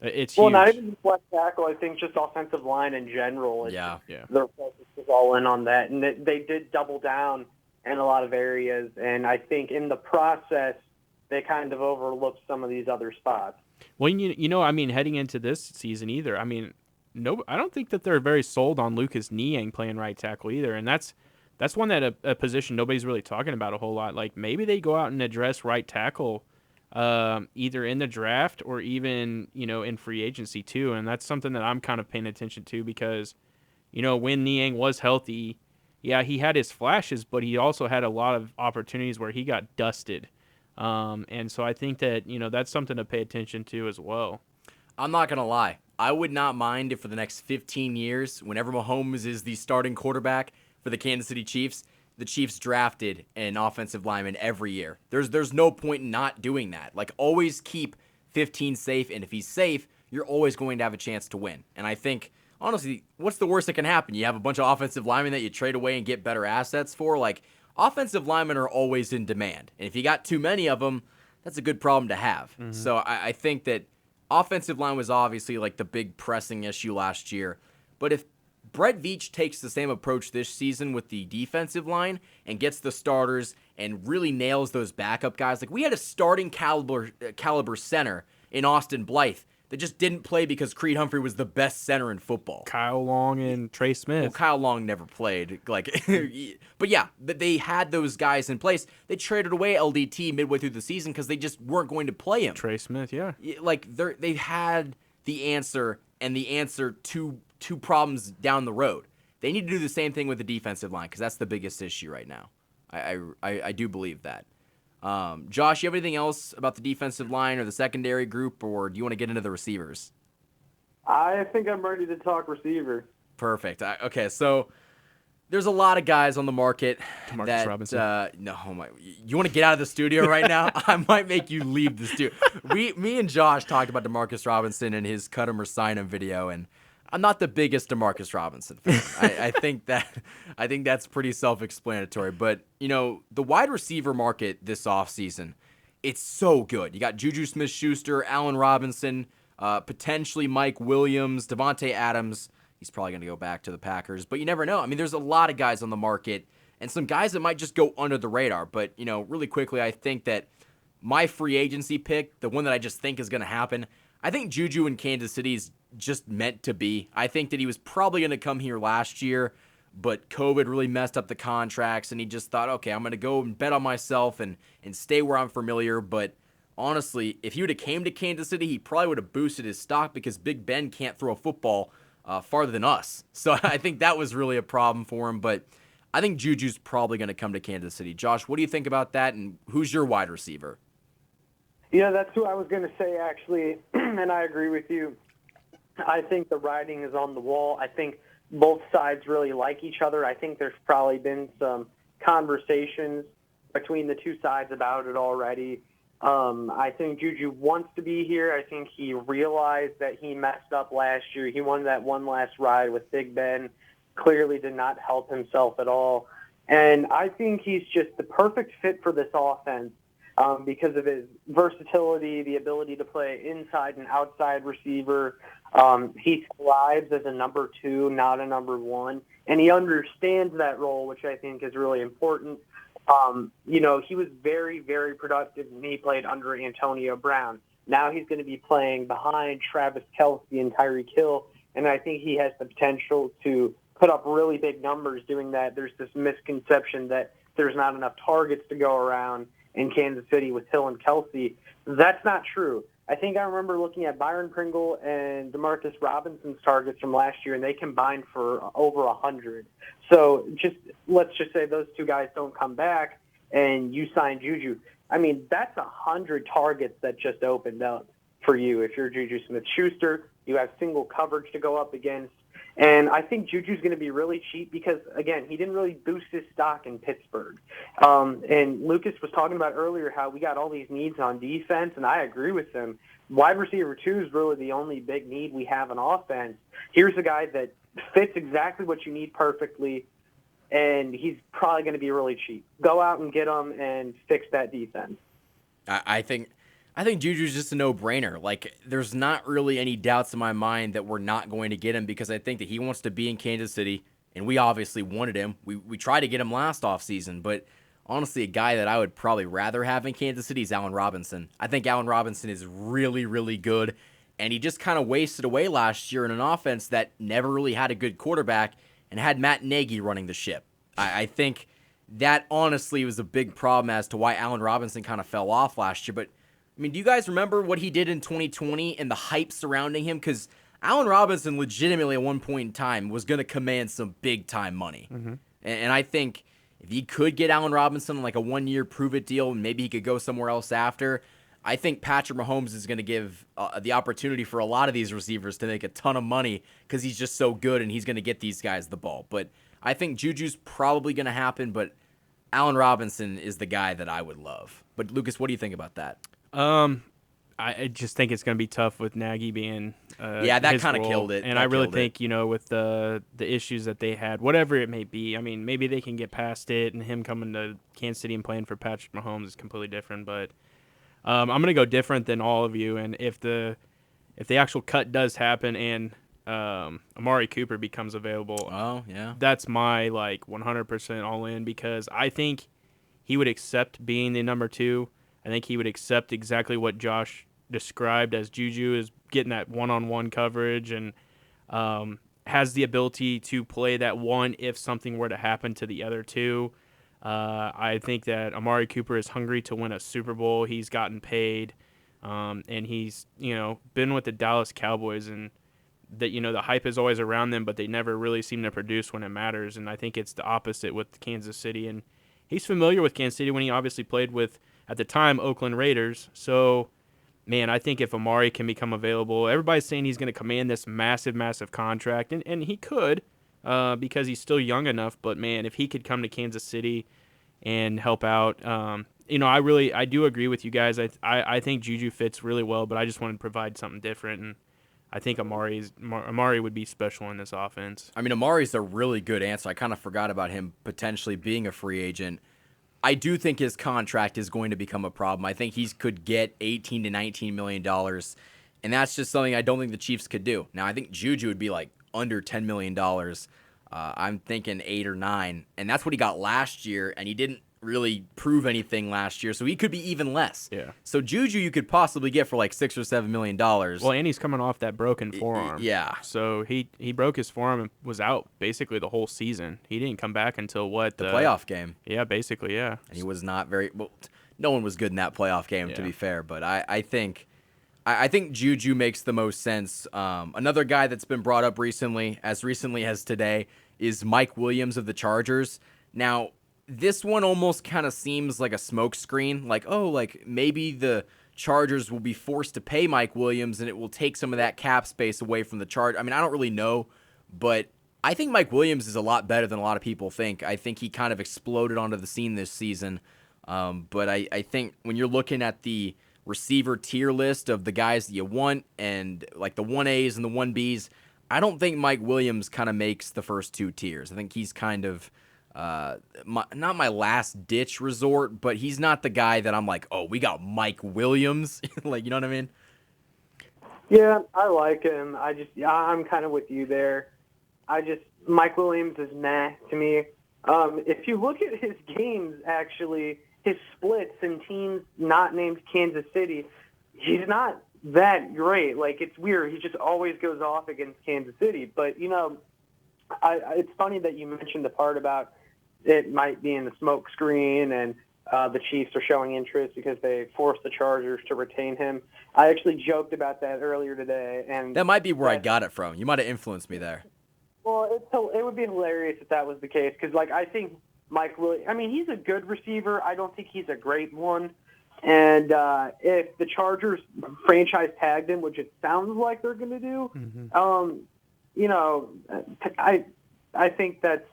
It's huge. Not even just left tackle. I think just offensive line in general. Yeah. Their focus was all in on that, and they did double down in a lot of areas. And I think in the process, they kind of overlooked some of these other spots. Well, heading into this season either. I don't think that they're very sold on Lucas Niang playing right tackle either, and that's one that a position nobody's really talking about a whole lot. Like maybe they go out and address right tackle. Either in the draft or even, in free agency too. And that's something that I'm kind of paying attention to because, when Niang was healthy, yeah, he had his flashes, but he also had a lot of opportunities where he got dusted. And so I think that, that's something to pay attention to as well. I'm not going to lie. I would not mind if for the next 15 years, whenever Mahomes is the starting quarterback for the Kansas City Chiefs, the Chiefs drafted an offensive lineman every year. There's no point in not doing that. Like, always keep 15 safe, and if he's safe, you're always going to have a chance to win. And I think, honestly, what's the worst that can happen? You have a bunch of offensive linemen that you trade away and get better assets for? Like, offensive linemen are always in demand. And if you got too many of them, that's a good problem to have. Mm-hmm. So I think that offensive line was obviously, like, the big pressing issue last year. But if Brett Veach takes the same approach this season with the defensive line and gets the starters and really nails those backup guys. Like, we had a starting caliber center in Austin Blythe that just didn't play because Creed Humphrey was the best center in football. Kyle Long and Trey Smith. Well, Kyle Long never played. But yeah, they had those guys in place. They traded away LDT midway through the season because they just weren't going to play him. Trey Smith, yeah. They had the answer, and the answer to problems down the road. They need to do the same thing with the defensive line because that's the biggest issue right now. I do believe that. Josh, you have anything else about the defensive line or the secondary group, or do you want to get into the receivers? I think I'm ready to talk receiver. Perfect. Okay, so there's a lot of guys on the market. Demarcus Robinson. You want to get out of the studio right now? I might make you leave the studio. Me and Josh talked about Demarcus Robinson and his cut him or sign him video, and I'm not the biggest Demarcus Robinson fan. I think that's pretty self-explanatory. But, the wide receiver market this offseason, it's so good. You got JuJu Smith-Schuster, Allen Robinson, potentially Mike Williams, Devontae Adams. He's probably going to go back to the Packers. But you never know. I mean, there's a lot of guys on the market and some guys that might just go under the radar. But, really quickly, I think that my free agency pick, the one that I just think is going to happen, I think JuJu in Kansas City is just meant to be. I think that he was probably going to come here last year, but COVID really messed up the contracts, and he just thought, okay, I'm going to go and bet on myself and stay where I'm familiar. But honestly, if he would have came to Kansas City, he probably would have boosted his stock because Big Ben can't throw a football farther than us. So I think that was really a problem for him. But I think JuJu's probably going to come to Kansas City. Josh, what do you think about that, and who's your wide receiver? Yeah, that's who I was going to say, actually, and I agree with you. I think the writing is on the wall. I think both sides really like each other. I think there's probably been some conversations between the two sides about it already. I think JuJu wants to be here. I think he realized that he messed up last year. He won that one last ride with Big Ben, clearly did not help himself at all. And I think he's just the perfect fit for this offense. Because of his versatility, the ability to play inside and outside receiver. He thrives as a number 2, not a number 1, and he understands that role, which I think is really important. He was very, very productive when he played under Antonio Brown. Now he's going to be playing behind Travis Kelce and Tyreek Hill, and I think he has the potential to put up really big numbers doing that. There's this misconception that there's not enough targets to go around in Kansas City with Hill and Kelce. That's not true. I think I remember looking at Byron Pringle and Demarcus Robinson's targets from last year, and they combined for over 100. So let's just say those two guys don't come back, and you sign JuJu. I mean, that's 100 targets that just opened up for you. If you're JuJu Smith-Schuster, you have single coverage to go up against. And I think JuJu's going to be really cheap because, again, he didn't really boost his stock in Pittsburgh. And Lucas was talking about earlier how we got all these needs on defense, and I agree with him. Wide receiver 2 is really the only big need we have on offense. Here's a guy that fits exactly what you need perfectly, and he's probably going to be really cheap. Go out and get him and fix that defense. I think JuJu's just a no-brainer. Like, there's not really any doubts in my mind that we're not going to get him because I think that he wants to be in Kansas City, and we obviously wanted him. We tried to get him last offseason, but honestly, a guy that I would probably rather have in Kansas City is Allen Robinson. I think Allen Robinson is really, really good, and he just kind of wasted away last year in an offense that never really had a good quarterback and had Matt Nagy running the ship. I think that honestly was a big problem as to why Allen Robinson kind of fell off last year, but I mean, do you guys remember what he did in 2020 and the hype surrounding him? Because Allen Robinson legitimately at one point in time was going to command some big-time money. Mm-hmm. And I think if he could get Allen Robinson like a 1-year prove-it deal and maybe he could go somewhere else after, I think Patrick Mahomes is going to give the opportunity for a lot of these receivers to make a ton of money because he's just so good and he's going to get these guys the ball. But I think JuJu's probably going to happen, but Allen Robinson is the guy that I would love. But, Lucas, what do you think about that? I just think it's going to be tough with Nagy being that kind of killed it. And I really think, with the issues that they had, whatever it may be, I mean, maybe they can get past it, and him coming to Kansas City and playing for Patrick Mahomes is completely different. But I'm going to go different than all of you, and if the actual cut does happen and Amari Cooper becomes available, that's my 100% all in because I think he would accept being the number 2. I think he would accept exactly what Josh described as JuJu is getting that one-on-one coverage and has the ability to play that one if something were to happen to the other two. I think that Amari Cooper is hungry to win a Super Bowl. He's gotten paid, and he's been with the Dallas Cowboys, and that the hype is always around them, but they never really seem to produce when it matters. And I think it's the opposite with Kansas City, and he's familiar with Kansas City when he obviously played with, at the time, Oakland Raiders. So, man, I think if Amari can become available, everybody's saying he's going to command this massive, massive contract, and he could because he's still young enough. But, man, if he could come to Kansas City and help out, I do agree with you guys. I think JuJu fits really well, but I just wanted to provide something different, and I think Amari would be special in this offense. I mean, Amari's a really good answer. I kind of forgot about him potentially being a free agent. I do think his contract is going to become a problem. I think he could get $18 to $19 million, and that's just something I don't think the Chiefs could do. Now, I think JuJu would be like under $10 million. I'm thinking 8 or 9, and that's what he got last year, and he didn't really prove anything last year, so he could be even less. Yeah. So JuJu you could possibly get for like $6 or $7 million. Well, and he's coming off that broken forearm. Yeah. So he broke his forearm and was out basically the whole season. He didn't come back until the playoff game. Yeah, basically, yeah. And he was not very well. No one was good in that playoff game, to be fair. But I think JuJu makes the most sense. Another guy that's been brought up recently as today, is Mike Williams of the Chargers. Now, this one almost kind of seems like a smokescreen, like maybe the Chargers will be forced to pay Mike Williams and it will take some of that cap space away from the Chargers. I mean, I don't really know, but I think Mike Williams is a lot better than a lot of people think. I think he kind of exploded onto the scene this season, but I think when you're looking at the receiver tier list of the guys that you want and like the 1As and the 1Bs, I don't think Mike Williams kind of makes the first two tiers. I think he's kind of not my last ditch resort, but he's not the guy that I'm like, oh, we got Mike Williams. Like, you know what I mean? Yeah, I like him. I'm kind of with you there. Mike Williams is meh to me. If you look at his games, actually, his splits in teams not named Kansas City, he's not that great. Like, it's weird. He just always goes off against Kansas City. But, it's funny that you mentioned the part about it might be in the smoke screen and the Chiefs are showing interest because they forced the Chargers to retain him. I actually joked about that earlier today. And that might be where I got it from. You might have influenced me there. Well, it would be hilarious if that was the case because, I think Mike Williams, he's a good receiver. I don't think he's a great one. And if the Chargers franchise tagged him, which it sounds like they're going to do, I think that's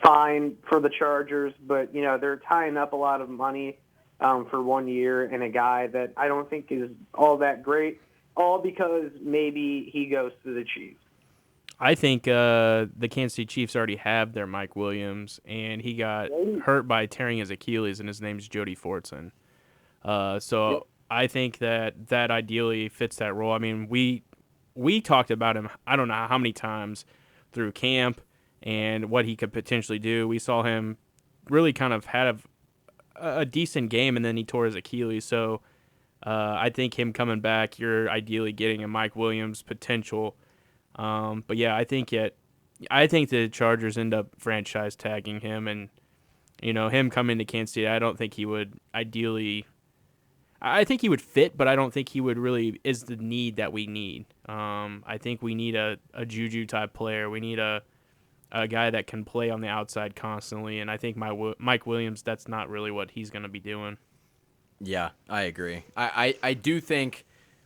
fine for the Chargers, but they're tying up a lot of money for 1 year and a guy that I don't think is all that great, all because maybe he goes to the Chiefs. I think the Kansas City Chiefs already have their Mike Williams, and he got hurt by tearing his Achilles, and his name's Jody Fortson. I think that ideally fits that role. I mean, we talked about him I don't know how many times through camp and what he could potentially do. We saw him really kind of had a decent game, and then he tore his Achilles. So I think him coming back, you're ideally getting a Mike Williams potential. But yeah, I think the Chargers end up franchise tagging him, and him coming to Kansas City, I don't think he would ideally. I think he would fit, but I don't think he would really is the need that we need. I think we need a JuJu type player. We need a guy that can play on the outside constantly, and I think Mike Williams, that's not really what he's going to be doing. Yeah, I agree. I do think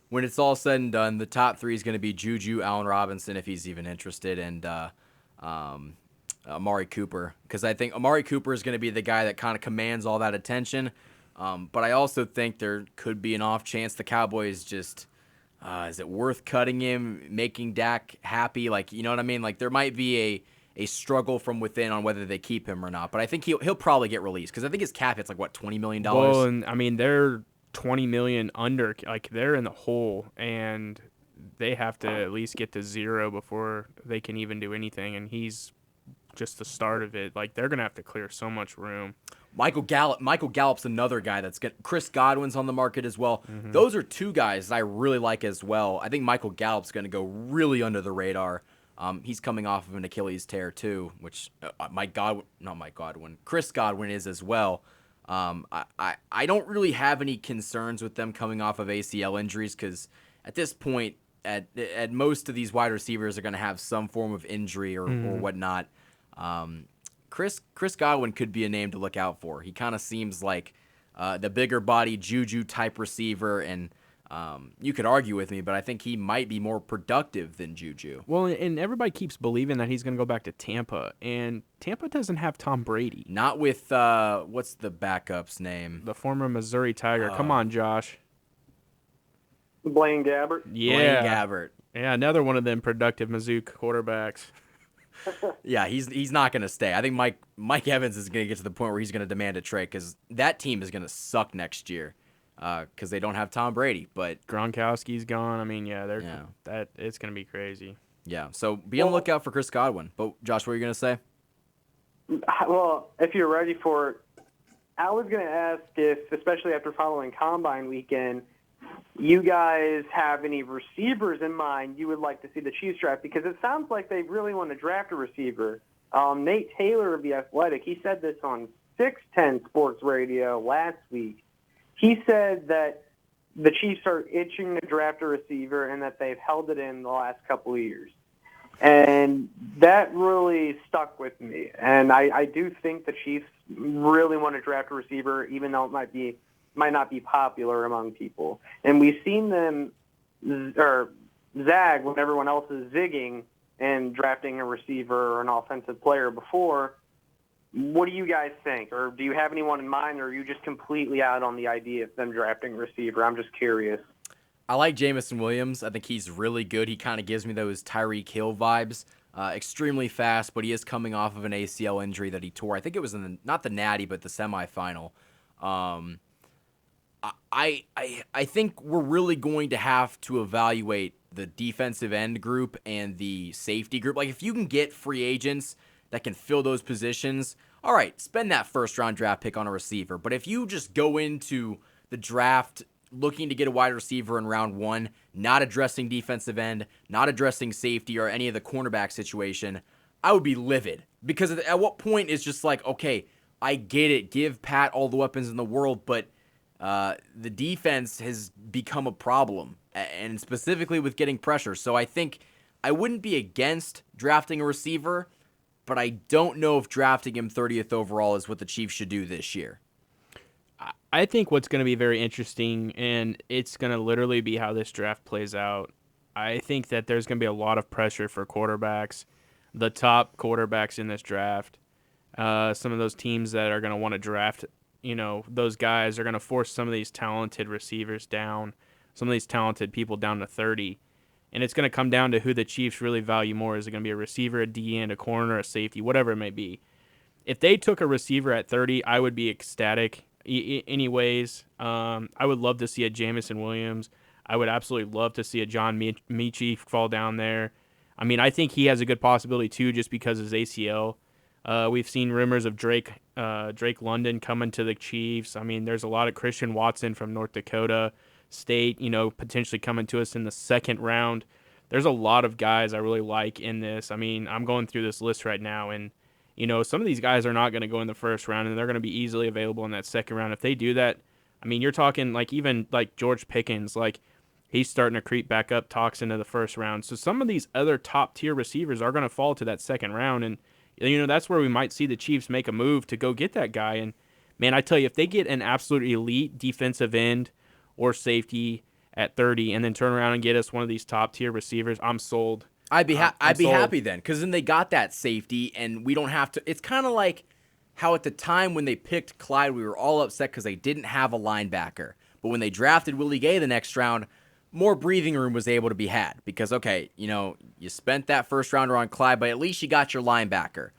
when it's all said and done, the top three is going to be JuJu, Allen Robinson, if he's even interested, and Amari Cooper, because I think Amari Cooper is going to be the guy that kind of commands all that attention. But I also think there could be an off chance the Cowboys just is it worth cutting him, making Dak happy? Like, you know what I mean? Like, there might be a struggle from within on whether they keep him or not. But I think he'll probably get released because I think his cap hit's like, what, $20 million? Well, and I mean, they're $20 million under. Like, they're in the hole, and they have to at least get to zero before they can even do anything. And he's just the start of it. Like, they're going to have to clear so much room. Michael Gallup's another guy that's good. Chris Godwin's on the market as well. Mm-hmm. Those are two guys that I really like as well. I think Michael Gallup's going to go really under the radar. He's coming off of an Achilles tear too, which Chris Godwin is as well. I don't really have any concerns with them coming off of ACL injuries because at this point, at most of these wide receivers are going to have some form of injury or whatnot. Chris Godwin could be a name to look out for. He kind of seems like the bigger body JuJu type receiver, and you could argue with me, but I think he might be more productive than JuJu. Well, and everybody keeps believing that he's going to go back to Tampa, and Tampa doesn't have Tom Brady. Not with what's the backup's name? The former Missouri Tiger. Come on, Josh. Blaine Gabbert. Yeah. Blaine Gabbert. Yeah, another one of them productive Mizzou quarterbacks. Yeah, he's not going to stay. I think Mike Evans is going to get to the point where he's going to demand a trade because that team is going to suck next year because they don't have Tom Brady. But Gronkowski's gone. I mean, that it's going to be crazy. Yeah, so be on the lookout for Chris Godwin. But Josh, what are you going to say? Well, if you're ready for it, I was going to ask if, especially after following Combine Weekend, you guys have any receivers in mind you would like to see the Chiefs draft? Because it sounds like they really want to draft a receiver. Nate Taylor of The Athletic, he said this on 610 Sports Radio last week. He said that the Chiefs are itching to draft a receiver and that they've held it in the last couple of years. And that really stuck with me. And I do think the Chiefs really want to draft a receiver, even though it might not be popular among people. And we've seen them zag when everyone else is zigging and drafting a receiver or an offensive player before. What do you guys think? Or do you have anyone in mind, or are you just completely out on the idea of them drafting a receiver? I'm just curious. I like Jamison Williams. I think he's really good. He kind of gives me those Tyreek Hill vibes. Extremely fast, but he is coming off of an ACL injury that he tore. I think it was in not the Natty, but the semifinal. I think we're really going to have to evaluate the defensive end group and the safety group. Like, if you can get free agents that can fill those positions, all right, spend that first-round draft pick on a receiver. But if you just go into the draft looking to get a wide receiver in round one, not addressing defensive end, not addressing safety or any of the cornerback situation, I would be livid. Because at what point is just like, okay, I get it, give Pat all the weapons in the world, but the defense has become a problem, and specifically with getting pressure. So I think I wouldn't be against drafting a receiver, but I don't know if drafting him 30th overall is what the Chiefs should do this year. I think what's going to be very interesting, and it's going to literally be how this draft plays out. I think that there's going to be a lot of pressure for quarterbacks, the top quarterbacks in this draft. Some of those teams that are going to want to draft, those guys are going to force some of these talented receivers down, some of these talented people down to 30. And it's going to come down to who the Chiefs really value more. Is it going to be a receiver, a D-end, a corner, a safety, whatever it may be? If they took a receiver at 30, I would be ecstatic. Anyways, I would love to see a Jamison Williams. I would absolutely love to see a John Mechie fall down there. I mean, I think he has a good possibility too, just because of his ACL. We've seen rumors of Drake London coming to the Chiefs. I mean, there's a lot of Christian Watson from North Dakota State, potentially coming to us in the second round. There's a lot of guys I really like in this. I mean, I'm going through this list right now, and some of these guys are not going to go in the first round, and they're going to be easily available in that second round. If they do that, I mean, you're talking even George Pickens, he's starting to creep back up, talks into the first round. So some of these other top-tier receivers are going to fall to that second round, and that's where we might see the Chiefs make a move to go get that guy. And, man, I tell you, if they get an absolute elite defensive end or safety at 30 and then turn around and get us one of these top-tier receivers, I'm sold. I'd be happy then, because then they got that safety, and we don't have to. It's kind of like how at the time when they picked Clyde, we were all upset because they didn't have a linebacker. But when they drafted Willie Gay the next round, more breathing room was able to be had because, okay, you spent that first rounder on Clyde, but at least you got your linebacker.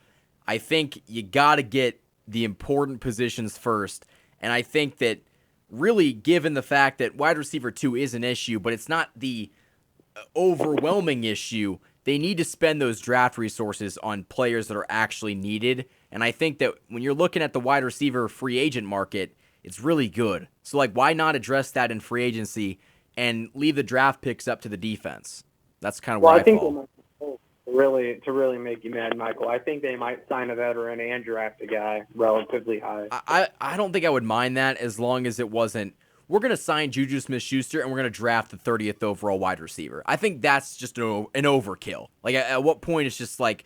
I think you got to get the important positions first, and I think that really, given the fact that wide receiver 2 is an issue, but it's not the overwhelming issue, they need to spend those draft resources on players that are actually needed And I think that when you're looking at the wide receiver free agent market, it's really good. So, like, why not address that in free agency and leave the draft picks up to the defense? That's kind of where I fall. To really make you mad, Michael, I think they might sign a veteran and draft a guy relatively high. I don't think I would mind that as long as it wasn't, we're going to sign JuJu Smith-Schuster and we're going to draft the 30th overall wide receiver. I think that's just an overkill. Like, at what point it's just like,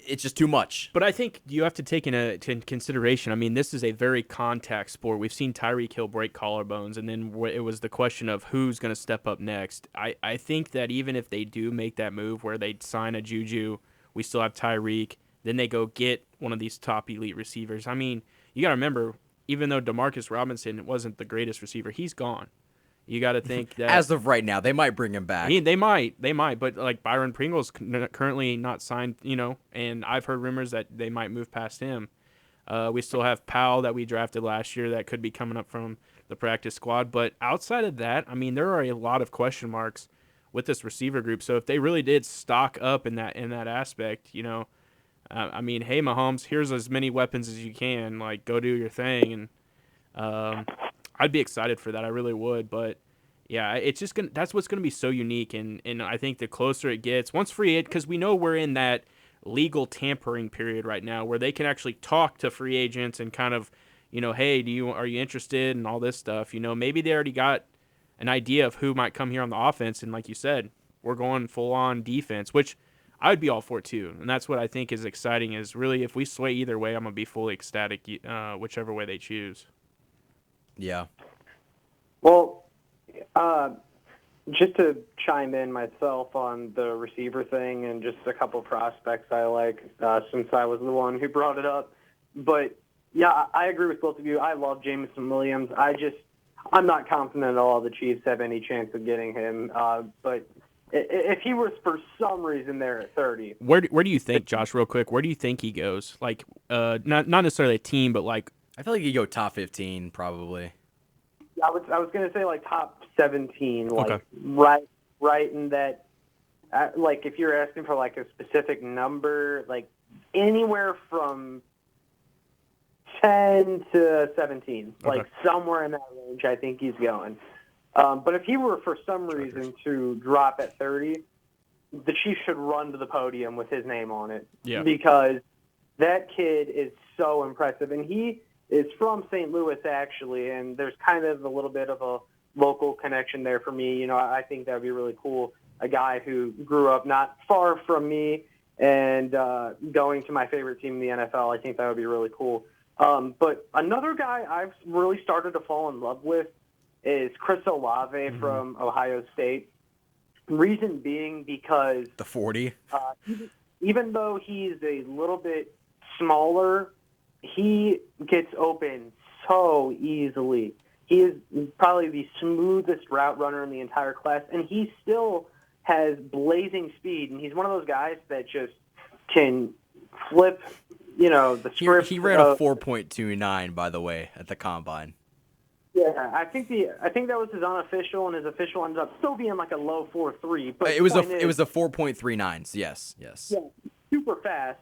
it's just too much. But I think you have to take into consideration, I mean, this is a very contact sport. We've seen Tyreek Hill break collarbones, and then it was the question of who's going to step up next. I think that even if they do make that move where they sign a Juju, we still have Tyreek, then they go get one of these top elite receivers. I mean, you got to remember, even though Demarcus Robinson wasn't the greatest receiver, he's gone. You got to think that as of right now, they might bring him back. They might, but like Byron Pringle's currently not signed, and I've heard rumors that they might move past him. We still have Powell that we drafted last year that could be coming up from the practice squad, but outside of that, I mean, there are a lot of question marks with this receiver group. So if they really did stock up in that aspect, I mean, hey Mahomes, here's as many weapons as you can, like go do your thing, and I'd be excited for that. I really would. But yeah, it's just that's what's gonna be so unique. And I think the closer it gets, once free agent, because we know we're in that legal tampering period right now where they can actually talk to free agents and kind of, hey, are you interested and all this stuff. Maybe they already got an idea of who might come here on the offense, and like you said, we're going full on defense, which I would be all for too. And that's what I think is exciting. Is really if we sway either way, I'm gonna be fully ecstatic, whichever way they choose. Yeah. Well, just to chime in myself on the receiver thing and just a couple prospects I like, since I was the one who brought it up. But, yeah, I agree with both of you. I love Jamison Williams. I'm not confident at all the Chiefs have any chance of getting him. But if he was for some reason there at 30. Where do you think, Josh, real quick, where do you think he goes? Like, not necessarily a team, but like, I feel like you go top 15 probably. I was going to say like top 17, like okay. right in that. Like if you're asking for like a specific number, like anywhere from 10 to 17, like somewhere in that range, I think he's going. But if he were for some reason to drop at 30, the Chiefs should run to the podium with his name on it. Yeah. Because that kid is so impressive, and he is from St. Louis, actually, and there's kind of a little bit of a local connection there for me. I think that would be really cool. A guy who grew up not far from me and going to my favorite team in the NFL, I think that would be really cool. But another guy I've really started to fall in love with is Chris Olave from Ohio State. Reason being because the 40. Even though he's a little bit smaller, he gets open so easily. He is probably the smoothest route runner in the entire class, and he still has blazing speed. And he's one of those guys that just can flip, the script. He ran a 4.29, by the way, at the combine. Yeah, I think that was his unofficial, and his official ended up still being like a low 4.3. But it was a 4.39. So yes. Yeah, super fast.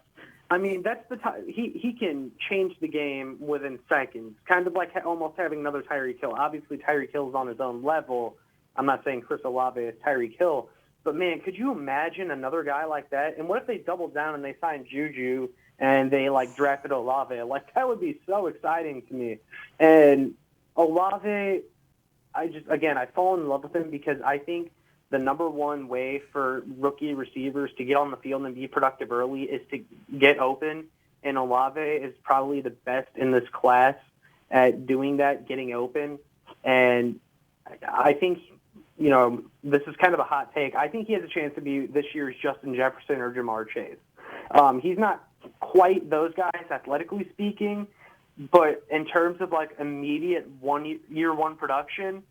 I mean, that's the he can change the game within seconds, kind of like almost having another Tyreek Hill. Obviously, Tyreek Hill's on his own level. I'm not saying Chris Olave is Tyreek Hill, but man, could you imagine another guy like that? And what if they doubled down and they signed Juju and they drafted Olave? Like that would be so exciting to me. And Olave, I fall in love with him because I think the number one way for rookie receivers to get on the field and be productive early is to get open, and Olave is probably the best in this class at doing that, getting open. And I think, this is kind of a hot take. I think he has a chance to be this year's Justin Jefferson or Jamar Chase. He's not quite those guys, athletically speaking, but in terms of immediate year one production,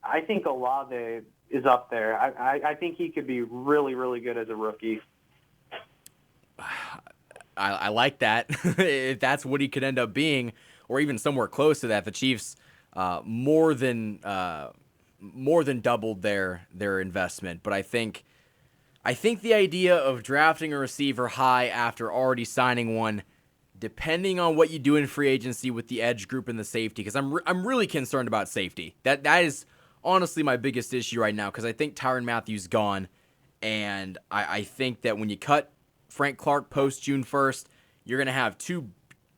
I think Olave is up there. I think he could be really, really good as a rookie. I like that. If that's what he could end up being, or even somewhere close to that, the Chiefs more than doubled their investment. But I think the idea of drafting a receiver high after already signing one depending on what you do in free agency with the edge group and the safety, because I'm really concerned about safety. That is honestly my biggest issue right now, because I think Tyrann Mathieu's gone, and I think that when you cut Frank Clark post June 1st, you're going to have two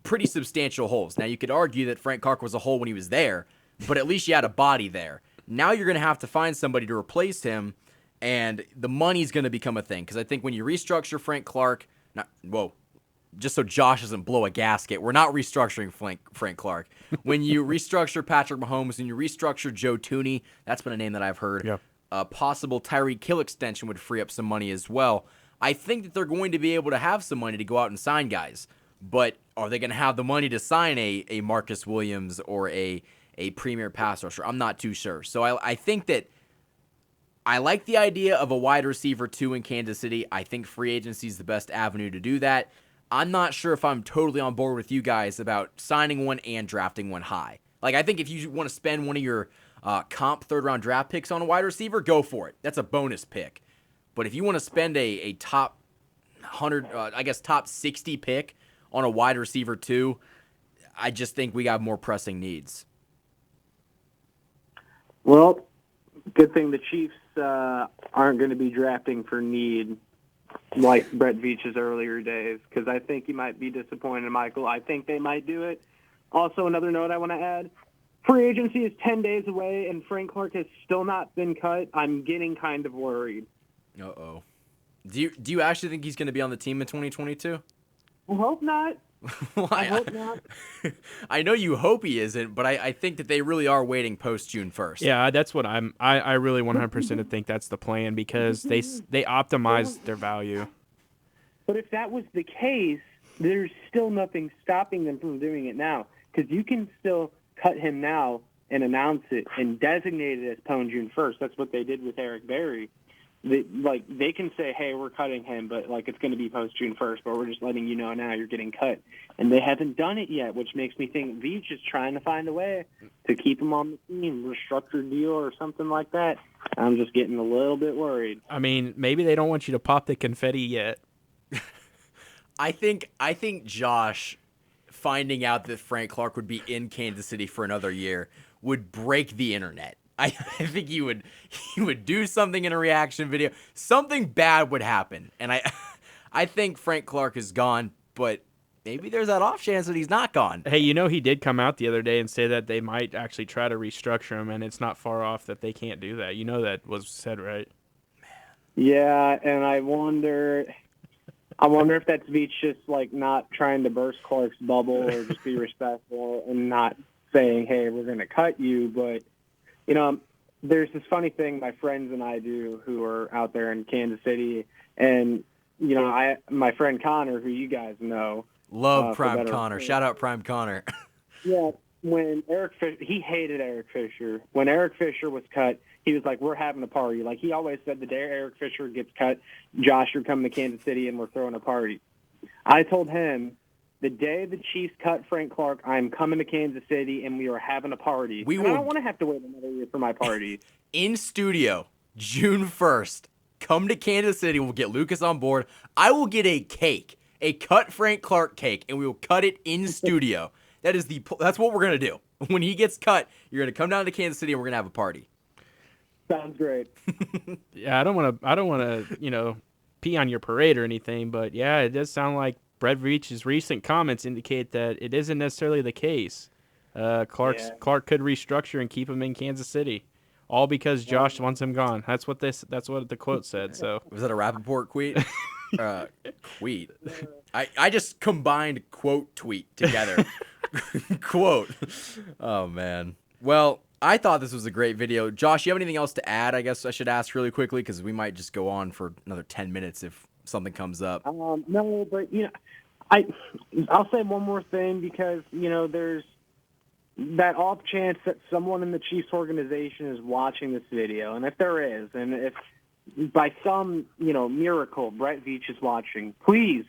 pretty substantial holes. Now, you could argue that Frank Clark was a hole when he was there, but at least you had a body there. Now you're going to have to find somebody to replace him, and the money's going to become a thing, because I think when you restructure Frank Clark, just so Josh doesn't blow a gasket, we're not restructuring Frank Clark. When you restructure Patrick Mahomes and you restructure Joe Tooney, that's been a name that I've heard. Yeah. A possible Tyreek Hill extension would free up some money as well. I think that they're going to be able to have some money to go out and sign guys. But are they going to have the money to sign a Marcus Williams or a premier pass rusher? I'm not too sure. So I think that I like the idea of a wide receiver 2 in Kansas City. I think free agency is the best avenue to do that. I'm not sure if I'm totally on board with you guys about signing one and drafting one high. Like, I think if you want to spend one of your comp third-round draft picks on a wide receiver, go for it. That's a bonus pick. But if you want to spend a top 100, top 60 pick on a wide receiver 2, I just think we got more pressing needs. Well, good thing the Chiefs aren't going to be drafting for need like Brett Veach's earlier days, because I think you might be disappointed, Michael. I think they might do it. Also, another note I want to add, free agency is 10 days away, and Frank Clark has still not been cut. I'm getting kind of worried. Uh-oh. Do you actually think he's going to be on the team in 2022? I hope not. Well, I hope not. I know you hope he isn't, but I think that they really are waiting post June 1st. Yeah, that's what I really 100% think that's the plan, because they optimize their value. But if that was the case, there's still nothing stopping them from doing it now, because you can still cut him now and announce it and designate it as Pone June 1st. That's what they did with Eric Berry. They can say, hey, we're cutting him, but it's going to be post June 1st, but we're just letting you know now you're getting cut. And they haven't done it yet, which makes me think Veach is trying to find a way to keep him on the team, restructured deal or something like that. I'm just getting a little bit worried. I mean, maybe they don't want you to pop the confetti yet. I think Josh finding out that Frank Clark would be in Kansas City for another year would break the internet. I think he would do something in a reaction video. Something bad would happen. And I think Frank Clark is gone, but maybe there's that off chance that he's not gone. Hey, he did come out the other day and say that they might actually try to restructure him, and it's not far off that they can't do that. That was said, right? Yeah, and I wonder if that's Veach just not trying to burst Clark's bubble or just be respectful and not saying, hey, we're going to cut you, but there's this funny thing my friends and I do who are out there in Kansas City, and my friend Connor, who you guys know, love Prime Connor. Shout out Prime Connor. Yeah, when he hated Eric Fisher. When Eric Fisher was cut, he was like, "We're having a party." Like he always said, the day Eric Fisher gets cut, Josh, you're coming to Kansas City, and we're throwing a party. I told him, the day the Chiefs cut Frank Clark, I'm coming to Kansas City, and we are having a party. I don't want to have to wait another year for my party. In studio, June 1st, come to Kansas City. We'll get Lucas on board. I will get a cake, a cut Frank Clark cake, and we will cut it in studio. That's what we're going to do. When he gets cut, you're going to come down to Kansas City, and we're going to have a party. Sounds great. Yeah, I don't want to, pee on your parade or anything, but yeah, it does sound like Brett Veach's recent comments indicate that it isn't necessarily the case. Clark could restructure and keep him in Kansas City, all because Josh wants him gone. That's what the quote said. So was that a Rappaport tweet? Tweet. I just combined quote tweet together. Quote. Oh man. Well, I thought this was a great video. Josh, you have anything else to add? I guess I should ask really quickly because we might just go on for another 10 minutes if something comes up. No, but I'll say one more thing because there's that off chance that someone in the Chiefs organization is watching this video, and if there is, and if by some miracle Brett Veach is watching, please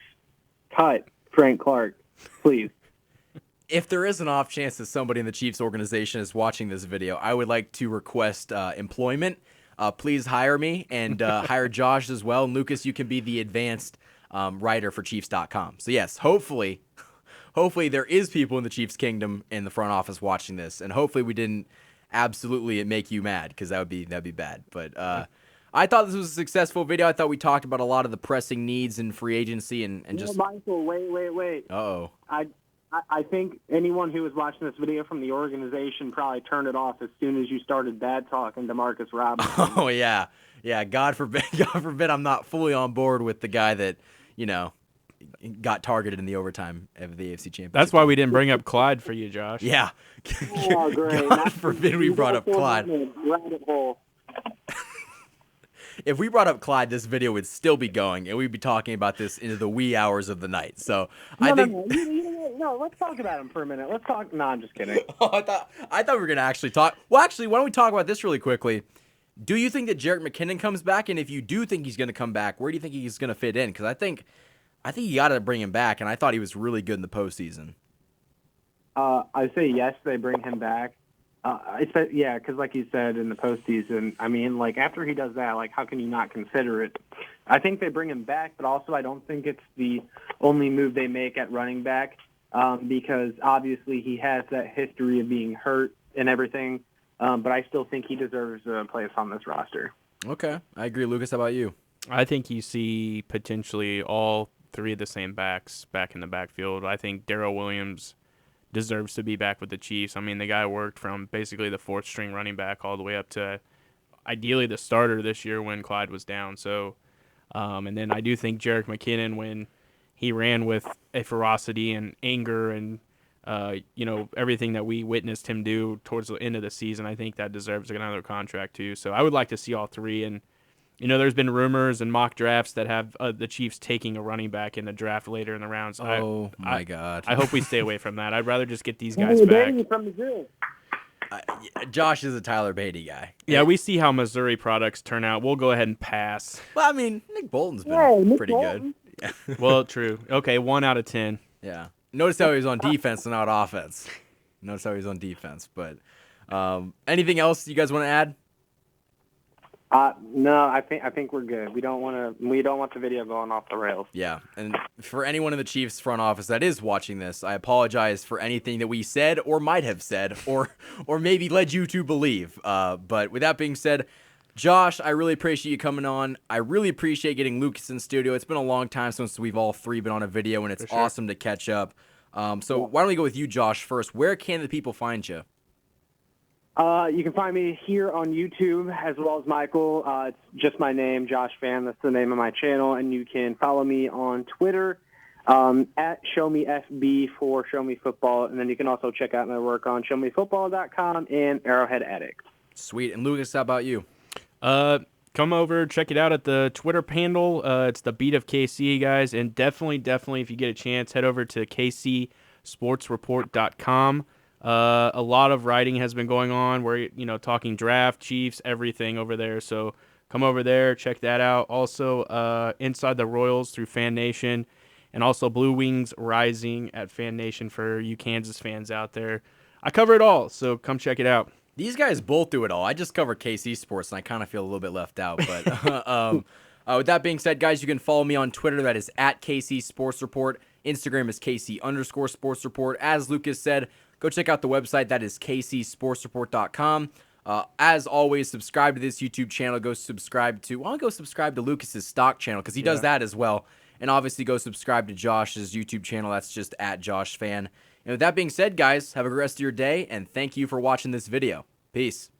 cut Frank Clark, please. If there is an off chance that somebody in the Chiefs organization is watching this video, I would like to request employment. Please hire me and hire Josh as well. And Lucas, you can be the advanced writer for Chiefs.com. So yes, hopefully hopefully there is people in the Chiefs kingdom in the front office watching this, and hopefully we didn't absolutely make you mad, because that'd be bad. But I thought this was a successful video. I thought we talked about a lot of the pressing needs in free agency and just. Michael, wait. Uh-oh. I think anyone who was watching this video from the organization probably turned it off as soon as you started bad talking to Marcus Robinson. Oh yeah. God forbid I'm not fully on board with the guy that, got targeted in the overtime of the AFC Championship. That's why we didn't bring up Clyde for you, Josh. Yeah. Oh, great. God forbid we brought up Clyde. Rabbit hole. If we brought up Clyde, this video would still be going, and we'd be talking about this into the wee hours of the night. So I think. No, let's talk about him for a minute. Let's talk. No, I'm just kidding. Oh, I thought we were gonna actually talk. Well, actually, why don't we talk about this really quickly? Do you think that Jerick McKinnon comes back? And if you do think he's gonna come back, where do you think he's gonna fit in? Because I think you got to bring him back, and I thought he was really good in the postseason. I say yes, they bring him back. Because like you said in the postseason, I mean, like after he does that, like how can you not consider it? I think they bring him back, but also I don't think it's the only move they make at running back, because obviously he has that history of being hurt and everything. But I still think he deserves a place on this roster. Okay, I agree. Lucas, how about you? I think you see potentially all three of the same backs back in the backfield. I think Darrell Williams deserves to be back with the Chiefs. I mean, the guy worked from basically the fourth string running back all the way up to ideally the starter this year when Clyde was down. So, and then I do think Jerick McKinnon, when he ran with a ferocity and anger and, everything that we witnessed him do towards the end of the season, I think that deserves another contract too. So I would like to see all three. And, there's been rumors and mock drafts that have the Chiefs taking a running back in the draft later in the rounds. Oh, my God. I hope we stay away from that. I'd rather just get these guys back. From Missouri. Josh is a Tyler Beatty guy. Yeah, we see how Missouri products turn out. We'll go ahead and pass. Well, I mean, Nick Bolton's been pretty good. Well, true. Okay, 1 out of 10. Yeah. Notice how he was on defense and not offense. But anything else you guys want to add? No, I think we're good. We don't want the video going off the rails. Yeah, and for anyone in the Chiefs front office that is watching this, I apologize for anything that we said or might have said or maybe led you to believe. But with that being said, Josh, I really appreciate you coming on. I really appreciate getting Lucas in studio. It's been a long time since we've all three been on a video, and it's awesome to catch up. So why don't we go with you, Josh, first? Where can the people find you? You can find me here on YouTube as well as Michael. It's just my name, Josh Fan. That's the name of my channel. And you can follow me on Twitter at ShowMeFB for Show Me Football. And then you can also check out my work on ShowMeFootball.com and Arrowhead Addict. Sweet. And Lucas, how about you? Come over, check it out at the Twitter handle. It's the Beat of KC, guys. And definitely, if you get a chance, head over to kcsportsreport.com. A lot of writing has been going on. We're, talking draft, Chiefs, everything over there. So come over there, check that out. Also, Inside the Royals through Fan Nation, and also Blue Wings Rising at Fan Nation for you Kansas fans out there. I cover it all, so come check it out. These guys both do it all. I just cover KC Sports, and I kind of feel a little bit left out. But with that being said, guys, you can follow me on Twitter. That is at KC Sports Report. Instagram is KC_Sports Report. As Lucas said, go check out the website. That is kcsportsreport.com. As always, subscribe to this YouTube channel. Go subscribe to Lucas's stock channel, because he does that as well. And obviously go subscribe to Josh's YouTube channel. That's just at Josh Fan. And with that being said, guys, have a good rest of your day, and thank you for watching this video. Peace.